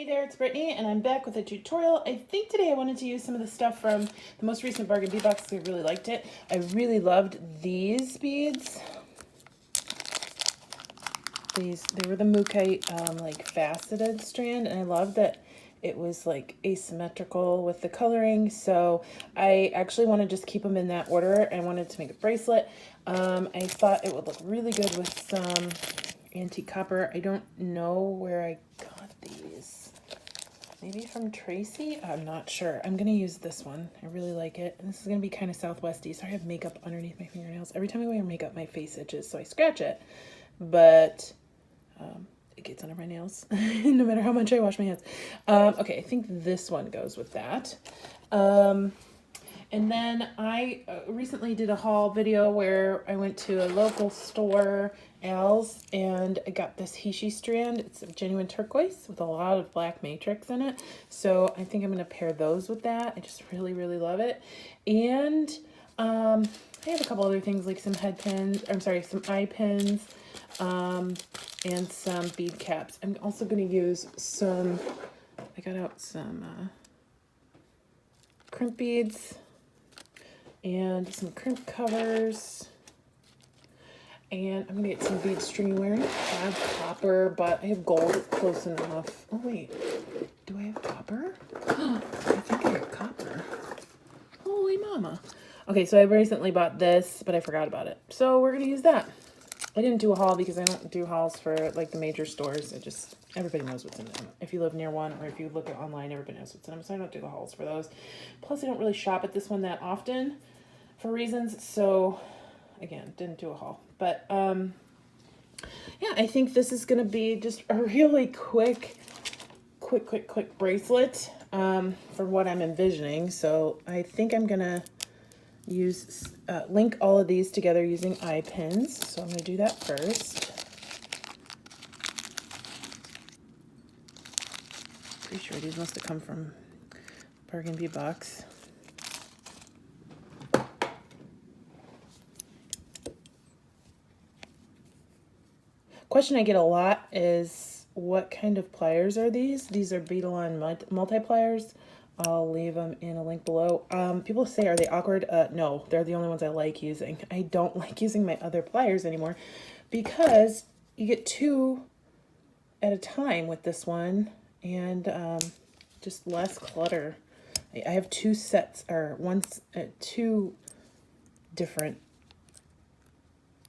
Hey there, it's Brittany, and I'm back with a tutorial. I think today I wanted to use some of the stuff from the most recent Bargain Bead Box because I really liked it. I really loved these beads. They were the Mookaite like faceted strand, and I loved that it was like asymmetrical with the coloring. So I actually want to just keep them in that order. I wanted to make a bracelet. I thought it would look really good with some antique copper. I don't know where I got these. Maybe from Tracy? I'm not sure. I'm going to use this one. I really like it. And this is going to be kind of Southwesty. So I have makeup underneath my fingernails. Every time I wear makeup, my face itches, so I scratch it. But it gets under my nails, no matter how much I wash my hands. Okay, I think this one goes with that. And then I recently did a haul video where I went to a local store, Al's, and I got this Heishis strand. It's a genuine turquoise with a lot of black matrix in it. So I think I'm going to pair those with that. I just really, really love it. And I have a couple other things like some head pins, some eye pins, and some bead caps. I'm also going to use some, I got out some crimp beads and some crimp covers, and I'm gonna get some bead string wearing. I have copper, but I have gold. It's close enough. Oh wait, do I have copper? I think I have copper. Holy mama. Okay, so I recently bought this, but I forgot about it. So we're gonna use that. I didn't do a haul because I don't do hauls for like the major stores. Everybody knows what's in them. If you live near one or if you look at online, everybody knows what's in them. So I don't do the hauls for those. Plus I don't really shop at this one that often for reasons. So again, didn't do a haul. But yeah, I think this is going to be just a really quick bracelet for what I'm envisioning. So I think I'm going to link all of these together using eye pins. So I'm going to do that first. Pretty sure these must have come from Bargain Bead Box. Question I get a lot is, what kind of pliers are these? These are Beadalon Multipliers. I'll leave them in a link below. People say, are they awkward? No, they're the only ones I like using. I don't like using my other pliers anymore because you get 2 at a time with this one, and just less clutter. I have 2 sets, or 2 different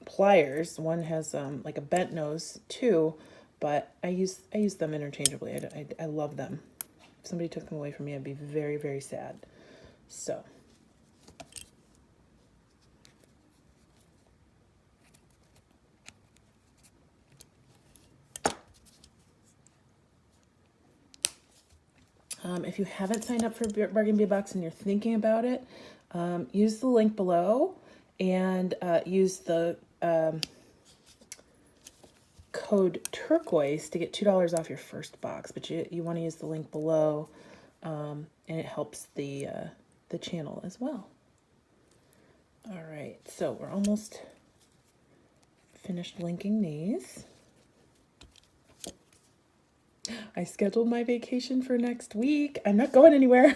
pliers. One has like a bent nose too, but I use them interchangeably. I love them. If somebody took them away from me, I'd be very, very sad. So if you haven't signed up for Bargain Bead Box and you're thinking about it, use the link below and use the code Turquoise to get $2 off your first box. But you want to use the link below, and it helps the channel as well. All right, so we're almost finished linking these. I scheduled my vacation for next week. I'm not going anywhere.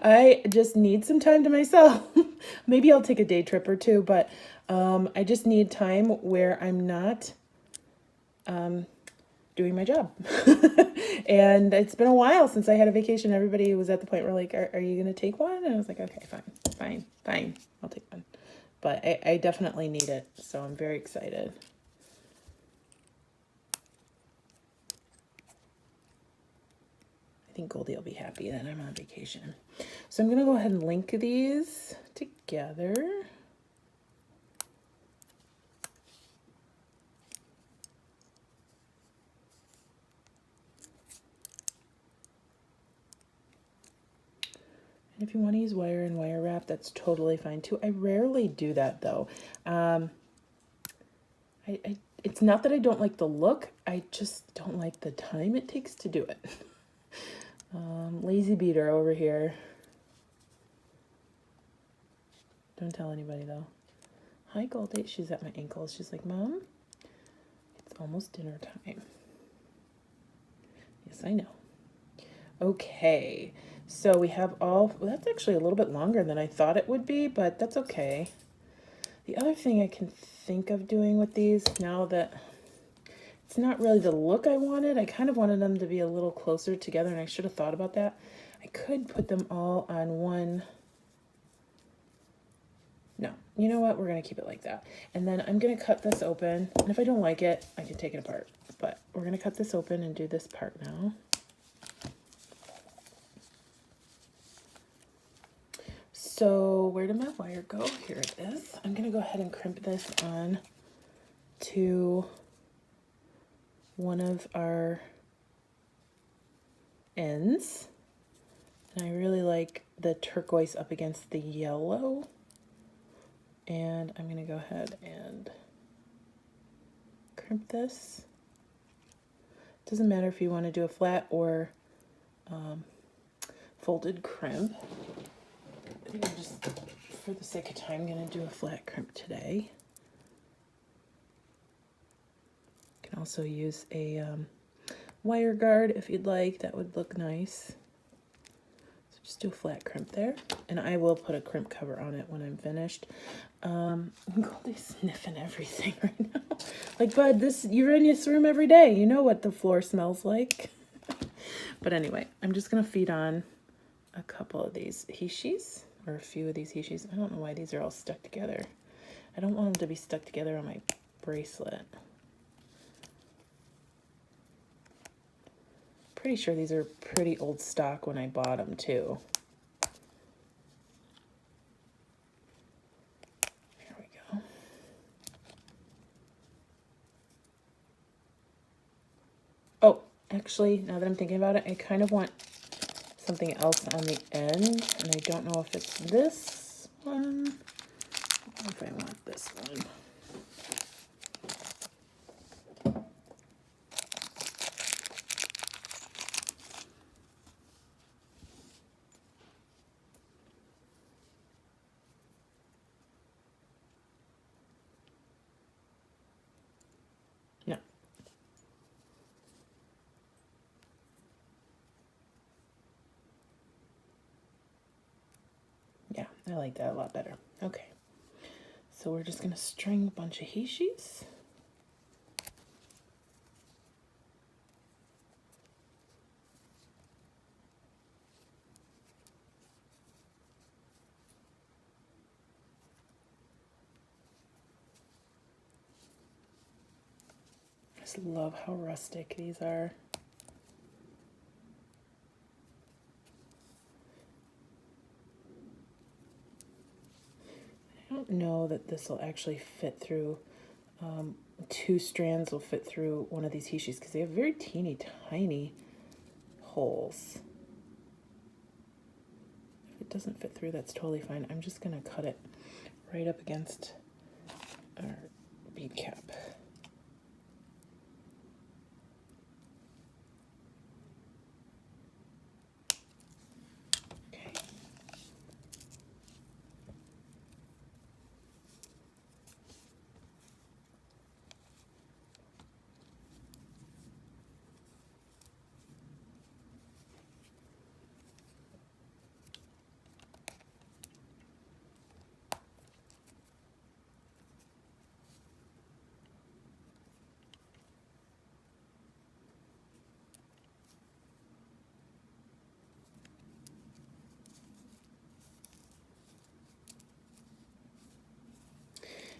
I just need some time to myself. Maybe I'll take a day trip or 2, but I just need time where I'm not doing my job. And it's been a while since I had a vacation. Everybody was at the point where like, are you going to take one? And I was like, okay, fine. I'll take one. But I definitely need it. So I'm very excited. I think Goldie will be happy that I'm on vacation. So I'm going to go ahead and link these together. And if you want to use wire and wire wrap, that's totally fine too. I rarely do that though. It's not that I don't like the look, I just don't like the time it takes to do it. Lazy beater over here. Don't tell anybody though. Hi Goldie, she's at my ankles. She's like, Mom, it's almost dinner time. Yes, I know. Okay, so we have all, well, that's actually a little bit longer than I thought it would be, but that's okay. The other thing I can think of doing with these, now that it's not really the look I wanted, I kind of wanted them to be a little closer together, and I should have thought about that. I could put them all on one. No, you know what? We're going to keep it like that. And then I'm going to cut this open, and if I don't like it, I can take it apart. But we're going to cut this open and do this part now. So where did my wire go? Here it is. I'm going to go ahead and crimp this on to one of our ends. And I really like the turquoise up against the yellow. And I'm going to go ahead and crimp this. Doesn't matter if you want to do a flat or folded crimp. I think I'm just, for the sake of time, going to do a flat crimp today. You can also use a wire guard if you'd like. That would look nice. So just do a flat crimp there. And I will put a crimp cover on it when I'm finished. Goldie's sniffing everything right now. Like, bud, you're in this room every day. You know what the floor smells like. But anyway, I'm just going to feed on a couple of these Heishis, or a few of these Heishis. I don't know why these are all stuck together. I don't want them to be stuck together on my bracelet. Pretty sure these are pretty old stock when I bought them too. Here we go. Oh, actually, now that I'm thinking about it, I kind of want something else on the end, and I don't know if it's this one, or if I want this one. No. Yeah, I like that a lot better. Okay. So we're just going to string a bunch of Heishis. I just love how rustic these are. I don't know that this will actually fit through, 2 strands will fit through one of these Heishis because they have very teeny tiny holes. If it doesn't fit through, that's totally fine. I'm just going to cut it right up against our bead cap. Okay.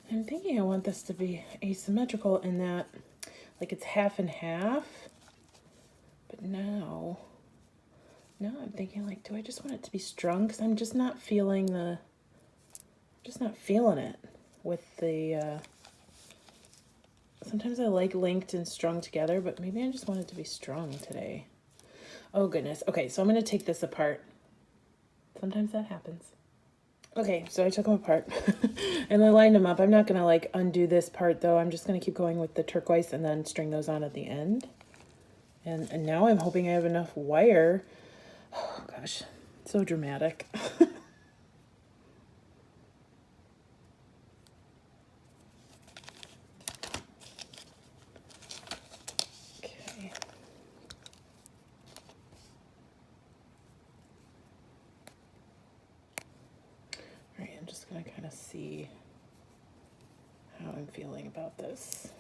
I'm thinking I want this to be asymmetrical in that, like, it's half and half. But now I'm thinking, like, do I just want it to be strung? Because I'm just not feeling it with the, sometimes I like linked and strung together, but maybe I just want it to be strung today. Oh, goodness. Okay, so I'm going to take this apart. Sometimes that happens. Okay, so I took them apart and I lined them up. I'm not going to, like, undo this part, though. I'm just going to keep going with the turquoise and then string those on at the end. And now I'm hoping I have enough wire. Oh, gosh, so dramatic. Okay. gonna kind of see how I'm feeling about this.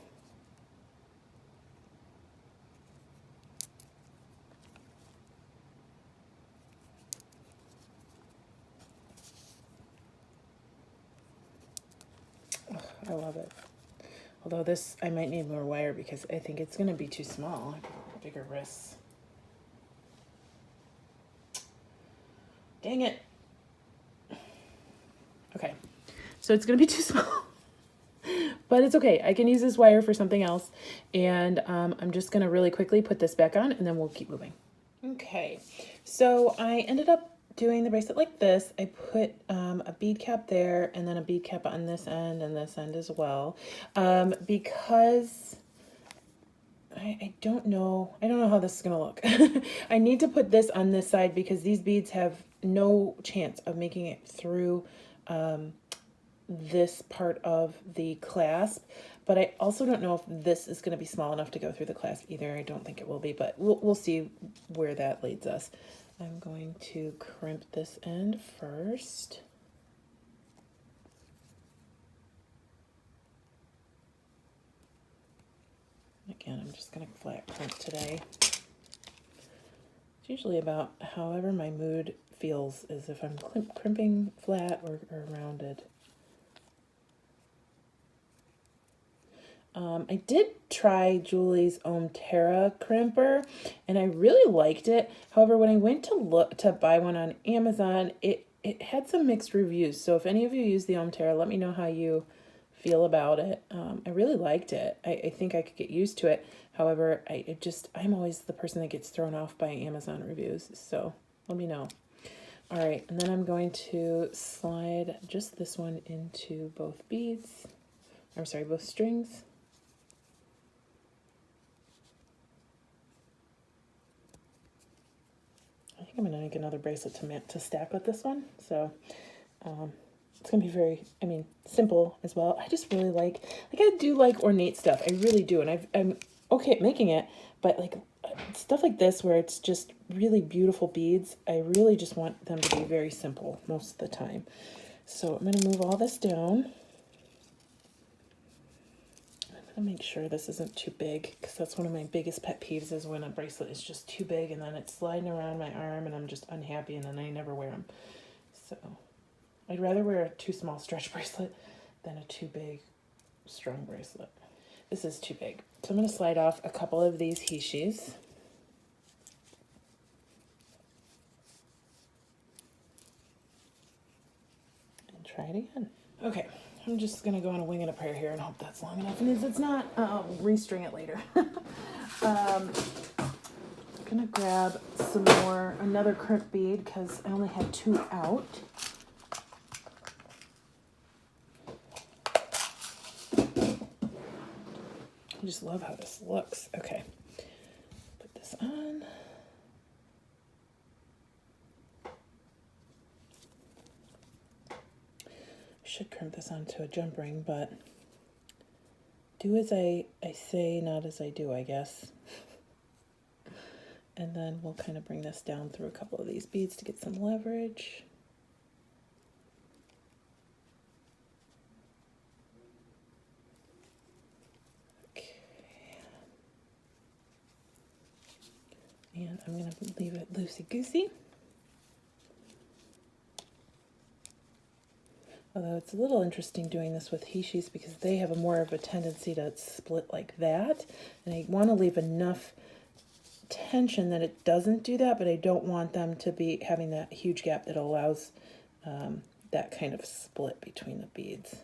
Ugh, I love it. Although this, I might need more wire because I think it's gonna be too small. Bigger wrists. Dang it. Okay, so it's gonna be too small. But it's okay. I can use this wire for something else. And I'm just going to really quickly put this back on and then we'll keep moving. Okay, so I ended up doing the bracelet like this. I put a bead cap there and then a bead cap on this end and this end as well. Because I don't know how this is going to look. I need to put this on this side because these beads have no chance of making it through this part of the clasp, but I also don't know if this is going to be small enough to go through the clasp either. I don't think it will be, but we'll see where that leads us. I'm going to crimp this end first. Again, I'm just going to flat crimp today. It's usually about however my mood feels, as if I'm crimping flat or rounded. I did try Julie's Terra crimper and I really liked it. However, when I went to buy one on Amazon, it had some mixed reviews. So if any of you use the Terra, let me know how you feel about it. I really liked it. I think I could get used to it. However, I'm always the person that gets thrown off by Amazon reviews. So let me know. All right, and then I'm going to slide just this one into both beads. I'm sorry, both strings. I'm going to make another bracelet to stack with this one. So it's going to be very, simple as well. I just really like I do like ornate stuff. I really do. And I'm okay at making it, but like stuff like this where it's just really beautiful beads, I really just want them to be very simple most of the time. So I'm going to move all this down. I'm going to make sure this isn't too big because that's one of my biggest pet peeves is when a bracelet is just too big and then it's sliding around my arm and I'm just unhappy and then I never wear them. So I'd rather wear a too small stretch bracelet than a too big strong bracelet. This is too big. So I'm going to slide off a couple of these Heishis. And try it again. Okay. I'm just going to go on a wing and a prayer here and hope that's long enough. And if it's not, I'll restring it later. I'm going to grab another crimp bead because I only had 2 out. I just love how this looks. Okay. Put this on. Should crimp this onto a jump ring, but do as I say, not as I do, I guess. And then we'll kind of bring this down through a couple of these beads to get some leverage. Okay. And I'm going to leave it loosey-goosey. Although it's a little interesting doing this with Heishis because they have more of a tendency to split like that. And I want to leave enough tension that it doesn't do that, but I don't want them to be having that huge gap that allows that kind of split between the beads.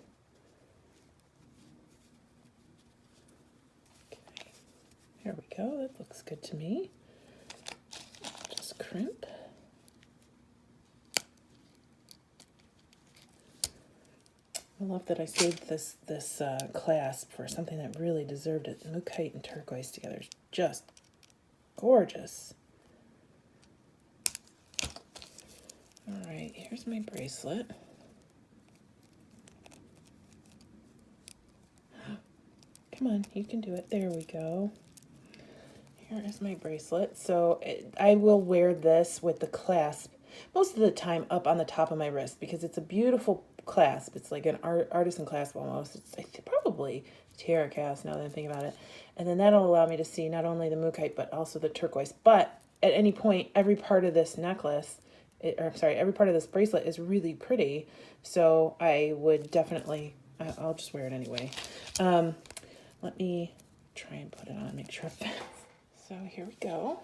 Okay, there we go. That looks good to me. Just crimp. I love that I saved this clasp for something that really deserved it. Mookaite and turquoise together is just gorgeous. All right, here's my bracelet. Come on, you can do it. There we go. Here is my bracelet. So I will wear this with the clasp most of the time up on the top of my wrist because it's a beautiful clasp. It's like an artisan clasp almost. It's probably terra cast now that I'm thinking about it. And then that'll allow me to see not only the Mookaite but also the turquoise. But at any point, every part of this necklace, every part of this bracelet is really pretty. So I would definitely, I'll just wear it anyway. Let me try and put it on, make sure it fits. So here we go.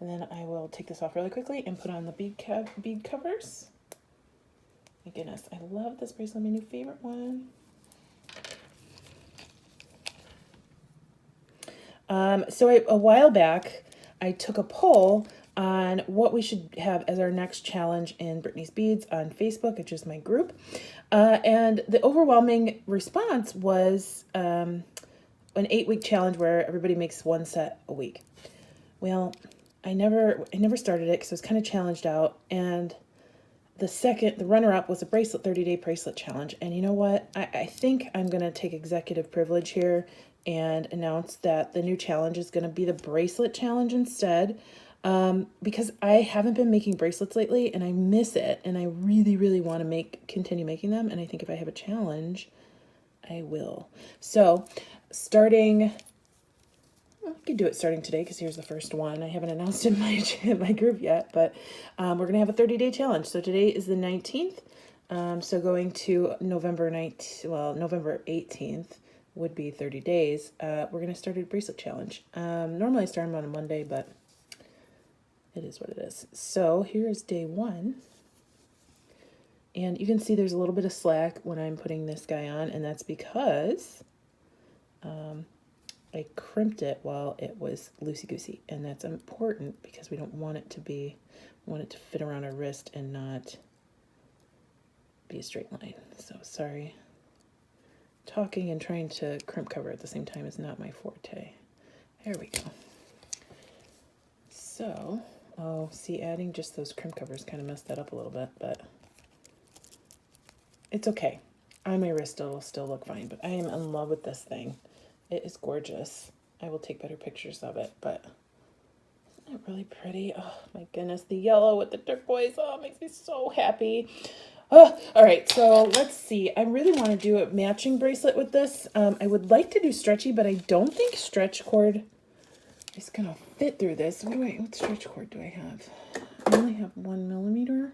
And then I will take this off really quickly and put on the bead covers. My goodness, I love this bracelet, my new favorite one. So a while back, I took a poll on what we should have as our next challenge in Brittany's Beads on Facebook, which is my group. And the overwhelming response was an 8-week challenge where everybody makes one set a week. Well, I never started it because I was kind of challenged out. And the runner-up was a 30-day bracelet challenge. And you know what? I think I'm going to take executive privilege here and announce that the new challenge is going to be the bracelet challenge instead. Because I haven't been making bracelets lately and I miss it. And I really, really want to continue making them. And I think if I have a challenge, I will. So I could do it starting today because here's the first one. I haven't announced it in my group yet, but we're going to have a 30-day challenge. So today is the 19th. So going to November 18th would be 30 days. We're going to start a bracelet challenge. Normally I start them on a Monday, but it is what it is. So here is day 1. And you can see there's a little bit of slack when I'm putting this guy on, and that's because I crimped it while it was loosey-goosey, and that's important because we don't want it to fit around our wrist and not be a straight line. So sorry. Talking and trying to crimp cover at the same time is not my forte. There we go. So, see, adding just those crimp covers kind of messed that up a little bit, but it's okay. On my wrist, it'll still look fine, but I am in love with this thing. It is gorgeous. I will take better pictures of it, but isn't it really pretty? Oh my goodness, the yellow with the turquoise. Oh, it makes me so happy. Oh, all right, so let's see. I really want to do a matching bracelet with this. I would like to do stretchy, but I don't think stretch cord is gonna fit through this. What stretch cord do I have? I only have 1 millimeter.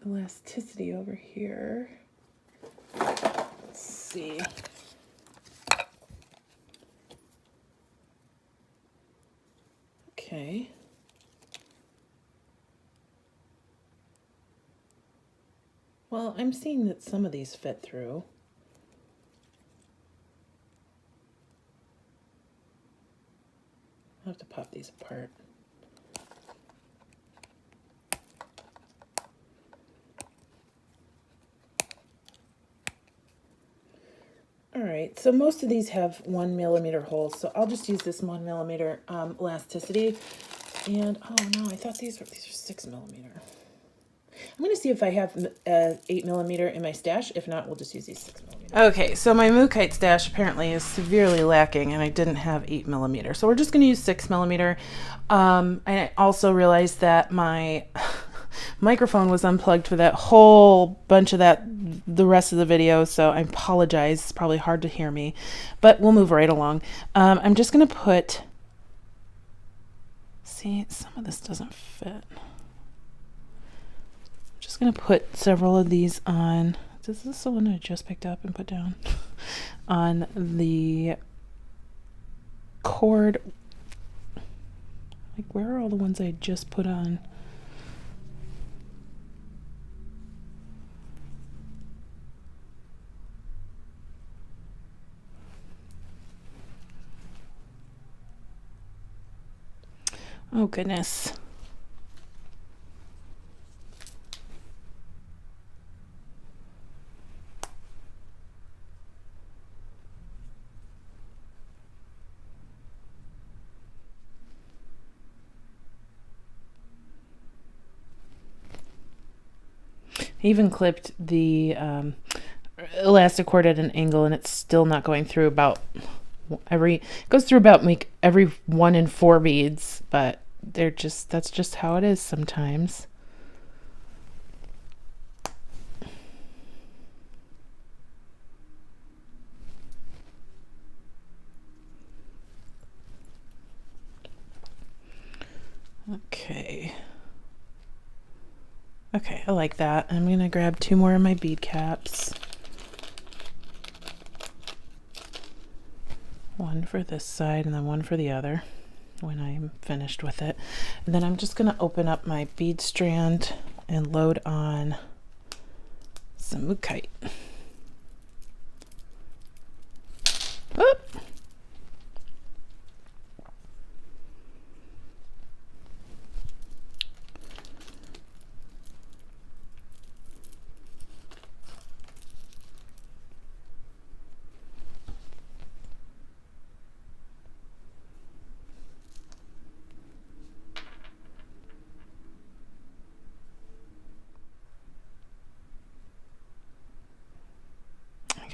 Elasticity over here. Let's see. Okay. Well, I'm seeing that some of these fit through. I'll have to pop these apart. All right, so most of these have 1 millimeter holes, so I'll just use this 1 millimeter elasticity. And oh no, I thought these are 6 millimeter. I'm going to see if I have 8 millimeter in my stash. If not, we'll just use these 6 millimeter. Okay, so my Mookaite stash apparently is severely lacking, and I didn't have 8 millimeter. So we're just going to use 6 millimeter. I also realized that my microphone was unplugged for that whole bunch of the rest of the video, so I apologize. It's probably hard to hear me, but we'll move right along. I'm just going to put... See, some of this doesn't fit. Just going to put several of these on. Is this the one I just picked up and put down? On the cord. Like, where are all the ones I just put on? Oh, goodness. I even clipped the elastic cord at an angle, and it's still not going through goes through about every 1 in 4 beads, but that's just how it is sometimes. Okay. Okay, I like that. I'm gonna grab 2 more of my bead caps. One for this side and then one for the other when I'm finished with it. And then I'm just gonna open up my bead strand and load on some Mookaite. Oop.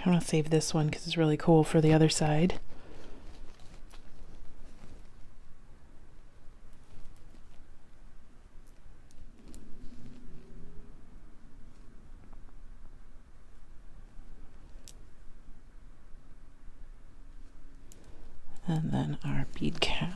I'm gonna save this one because it's really cool for the other side. And then our bead cap.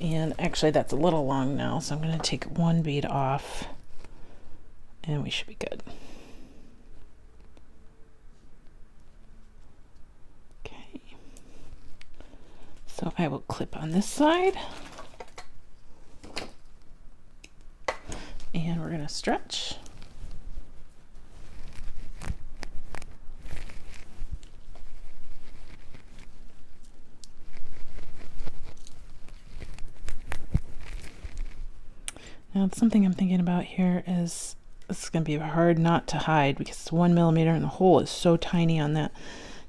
And actually that's a little long now, so I'm going to take one bead off and we should be good. Okay. So I will clip on this side. And we're going to stretch. Now, something I'm thinking about here is this is going to be a hard knot to hide because it's 1 millimeter and the hole is so tiny on that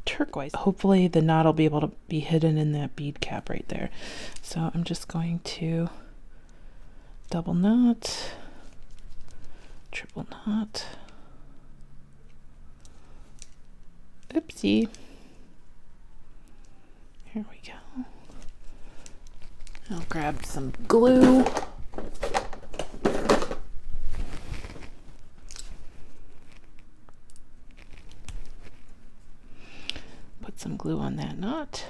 turquoise. Hopefully the knot will be able to be hidden in that bead cap right there. So I'm just going to double knot, triple knot. Oopsie. Here we go. I'll grab some glue. Put some glue on that knot.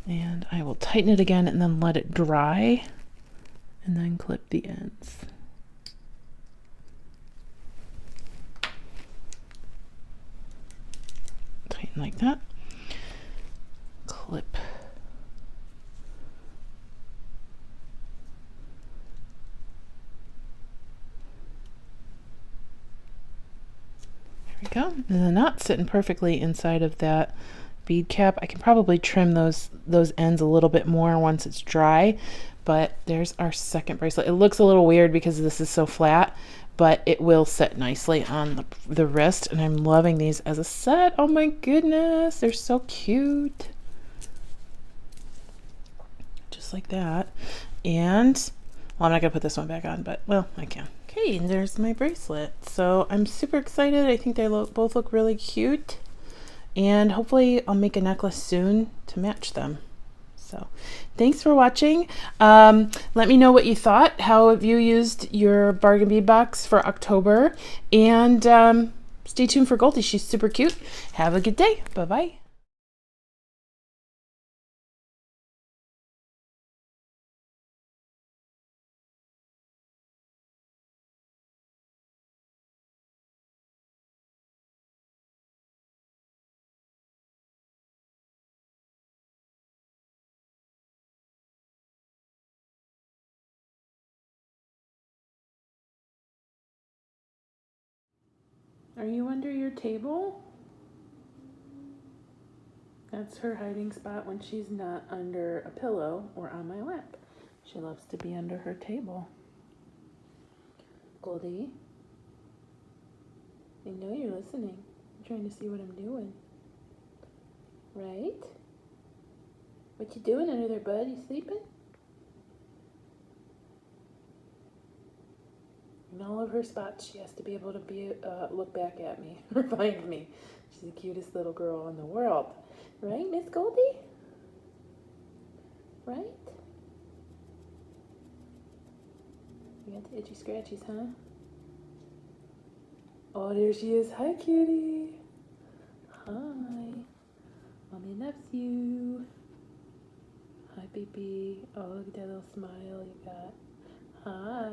And I will tighten it again and then let it dry and then clip the ends. Tighten like that. Clip. There we go. And the knot's sitting perfectly inside of that bead cap. I can probably trim those ends a little bit more once it's dry, but there's our second bracelet. It looks a little weird because this is so flat, but it will sit nicely on the wrist, and I'm loving these as a set. Oh my goodness, they're so cute. Just like that. And well, I'm not gonna put this one back on, but well, I can. Okay, and there's my bracelet. So I'm super excited. I think they both look really cute. And hopefully I'll make a necklace soon to match them. So thanks for watching. Let me know what you thought. How have you used your Bargain Bead Box for October? And stay tuned for Goldie. She's super cute. Have a good day. Bye-bye. Are you under your table? That's her hiding spot when she's not under a pillow or on my lap. She loves to be under her table. Goldie, I know you're listening. I'm trying to see what I'm doing. right? What you doing under there, bud? You sleeping? In all of her spots, she has to be able to look back at me or find me. She's the cutest little girl in the world. Right, Miss Goldie? Right? You got the itchy scratchies, huh? Oh, there she is. Hi, kitty. Hi. Mommy loves you. Hi, baby. Oh, look at that little smile you got. Hi.